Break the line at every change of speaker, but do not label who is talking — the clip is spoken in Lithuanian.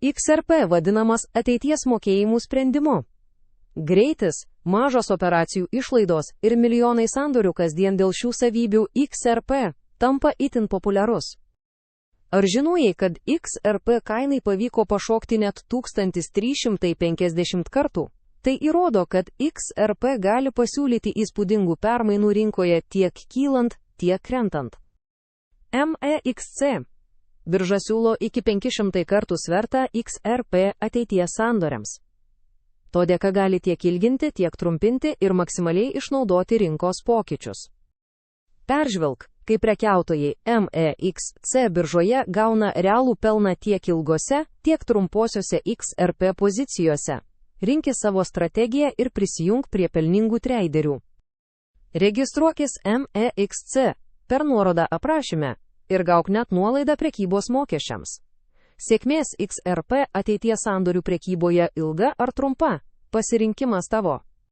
XRP vadinamas ateities mokėjimų sprendimu. Greitis, mažos operacijų išlaidos ir milijonai sandorių kasdien dėl šių savybių XRP tampa itin populiarus. Ar žinojai, kad XRP kainai pavyko pašokti net 1350 kartų? Tai įrodo, kad XRP gali pasiūlyti įspūdingų permainų rinkoje tiek kylant, tiek krentant. MEXC. Birža siūlo iki 500 kartų svertą XRP ateities sandoriams. To dėka gali tiek ilginti, tiek trumpinti ir maksimaliai išnaudoti rinkos pokyčius. Peržvelk, kaip prekiautojai MEXC biržoje gauna realų pelną tiek ilgose, tiek trumposiose XRP pozicijose. Rinkis savo strategiją ir prisijung prie pelningų treiderių. Registruokis MEXC per nuorodą aprašyme ir gauk net nuolaidą prekybos mokesčiams. Sėkmės XRP ateities sandorių prekyboje ilga ar trumpa, pasirinkimas tavo.